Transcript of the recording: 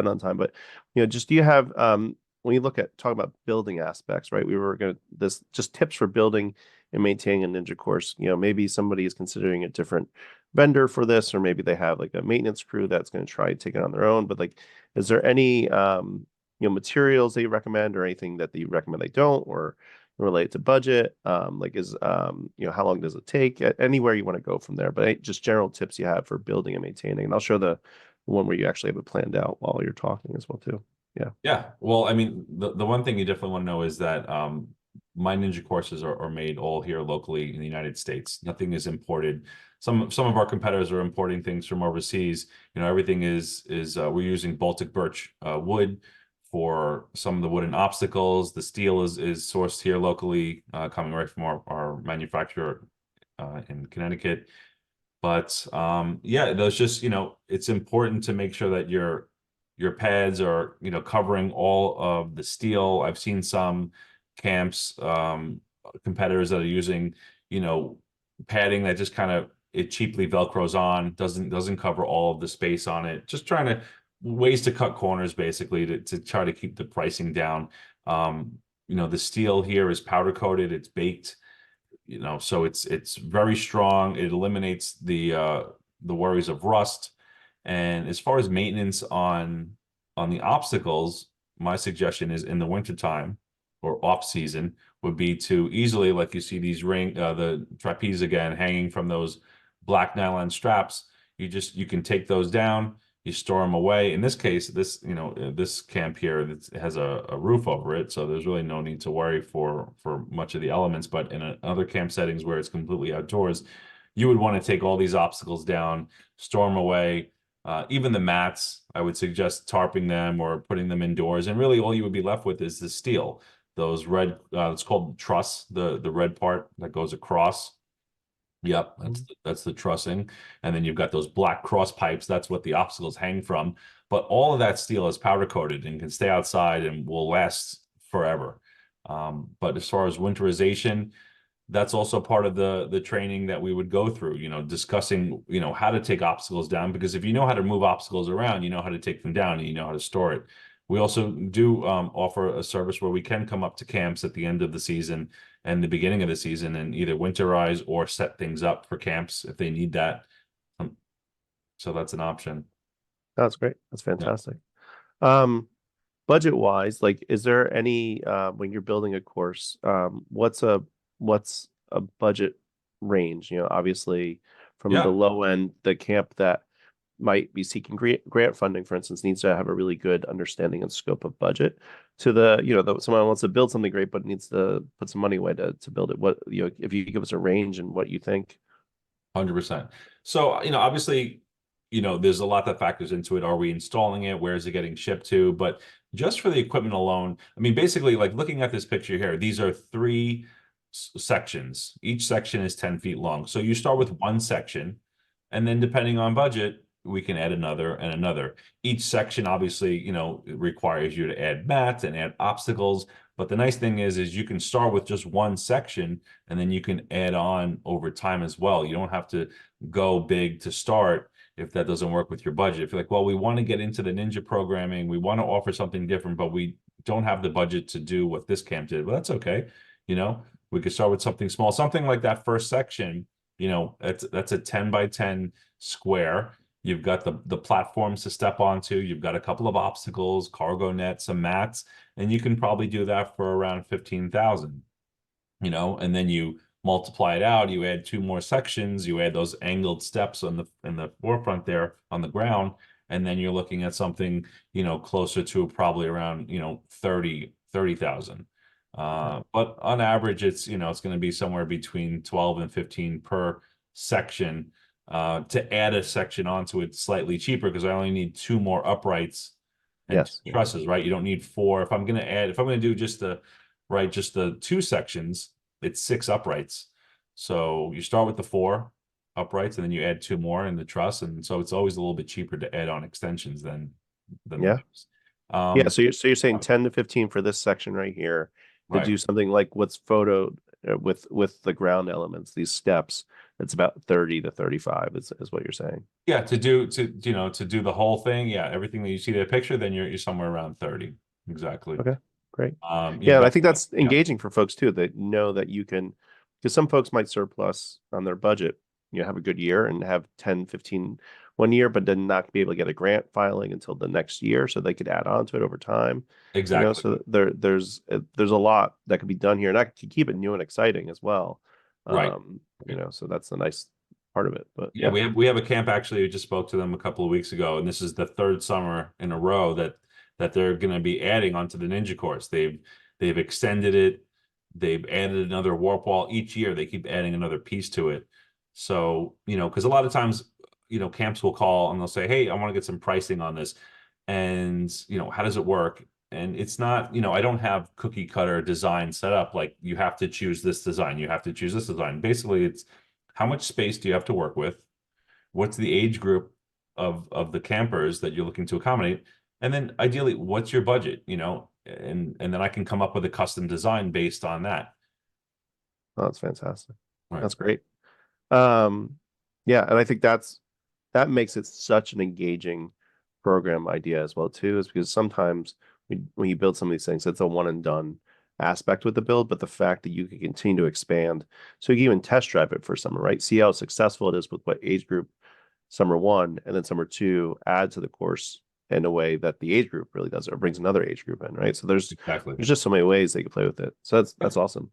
on time, but just do you have when you look at talk about building aspects, right? We were gonna this just tips for building and maintaining a ninja course. Maybe somebody is considering a different vendor for this, or maybe they have like a maintenance crew that's going to try and take it on their own. But like, is there any materials that you recommend, or anything that you recommend they don't, or relate to budget? Like is how long does it take? Anywhere you want to go from there, but just general tips you have for building and maintaining. And I'll show the one where you actually have it planned out while you're talking as well too. Yeah. Yeah. Well, I mean, the one thing you definitely want to know is that my ninja courses are made all here locally in the United States. Nothing is imported. Some of our competitors are importing things from overseas. Everything is we're using Baltic birch wood for some of the wooden obstacles. The steel is sourced here locally, coming right from our manufacturer in Connecticut. But yeah, those just, it's important to make sure that your pads are, covering all of the steel. I've seen some camps, competitors that are using, padding that just kind of it cheaply velcros on, doesn't cover all of the space on it. Just trying to ways to cut corners basically to try to keep the pricing down. The steel here is powder coated, it's baked, so it's very strong. It eliminates the worries of rust. And as far as maintenance on the obstacles, my suggestion is in the wintertime or off season would be to easily, like you see these the trapeze again hanging from those black nylon straps. You can take those down, you store them away. In this case, this camp here, it has a roof over it, so there's really no need to worry for much of the elements. But in other camp settings where it's completely outdoors, you would want to take all these obstacles down, store them away. Even the mats, I would suggest tarping them or putting them indoors. And really all you would be left with is the steel. Those red, it's called truss, the red part that goes across. Yep, that's the trussing. And then you've got those black cross pipes. That's what the obstacles hang from. But all of that steel is powder coated and can stay outside and will last forever. But as far as winterization, that's also part of the training that we would go through, discussing, how to take obstacles down, because if you know how to move obstacles around, you know how to take them down and you know how to store it. We also do offer a service where we can come up to camps at the end of the season and the beginning of the season and either winterize or set things up for camps if they need that. So that's an option. That's great. That's Yeah. fantastic. Budget wise, like, is there any when you're building a course, what's a budget range? Obviously from the Yeah. low end, the camp that might be seeking grant funding, for instance, needs to have a really good understanding and scope of budget to someone wants to build something great, but needs to put some money away to build it. What, if you give us a range and what you think. 100%. So, obviously, there's a lot that factors into it. Are we installing it? Where is it getting shipped to? But just for the equipment alone, I mean, basically, like looking at this picture here, these are three sections. Each section is 10 feet long. So you start with one section, and then depending on budget, we can add another and another. Each section, obviously, requires you to add mats and add obstacles. But the nice thing is you can start with just one section, and then you can add on over time as well. You don't have to go big to start if that doesn't work with your budget. If you're like, well, we want to get into the ninja programming, we want to offer something different, but we don't have the budget to do what this camp did. Well, that's okay. We could start with something small, something like that first section. That's a 10 by 10 square. You've got the platforms to step onto. You've got a couple of obstacles, cargo nets, some mats, and you can probably do that for around 15,000. And then you multiply it out. You add two more sections. You add those angled steps in the forefront there on the ground, and then you're looking at something closer to probably around 30,000. But on average, it's going to be somewhere between 12 and 15 per section. To add a section onto it slightly cheaper because I only need two more uprights and Yes. trusses, right? You don't need four. If I'm going to do just the two sections, it's 6 uprights. So you start with the 4 uprights and then you add 2 more in the truss. And so it's always a little bit cheaper to add on extensions than Yeah. those. Yeah. So you're saying 10 to 15 for this section right here to Right. do something like what's photoed with the ground elements, these steps, it's about 30 to 35 is what you're saying. Yeah, to do the whole thing, yeah, everything that you see in the picture, then you're somewhere around 30. Exactly. Okay, great. You've Yeah, and I got, think that's yeah, engaging for folks too. That know that you can, because some folks might surplus on their budget, have a good year and have 10, 15 one year, but then not be able to get a grant filing until the next year, so they could add on to it over time. exactly. So there's a lot that could be done here, and that could keep it new and exciting as well. Right. So that's the nice part of it. But Yeah, yeah, we have a camp actually. We just spoke to them a couple of weeks ago, and this is the third summer in a row that they're going to be adding onto the Ninja course. They've extended it. They've added another warp wall each year. They keep adding another piece to it. So, because a lot of times, camps will call and they'll say, "Hey, I want to get some pricing on this," and how does it work? And it's not, I don't have cookie cutter design set up. Like you have to choose this design. You have to choose this design. Basically, it's how much space do you have to work with? What's the age group of the campers that you're looking to accommodate? And then ideally, what's your budget? And then I can come up with a custom design based on that. oh, that's fantastic. Right. That's great. Um, yeah, and I think that makes it such an engaging program idea as well too, is because sometimes when you build some of these things, it's a one and done aspect with the build, but the fact that you can continue to expand, so you can even test drive it for summer, right? See how successful it is with what age group summer one, and then summer two add to the course in a way that the age group really does, or brings another age group in, right? So there's Exactly. just so many ways they can play with it. So that's awesome.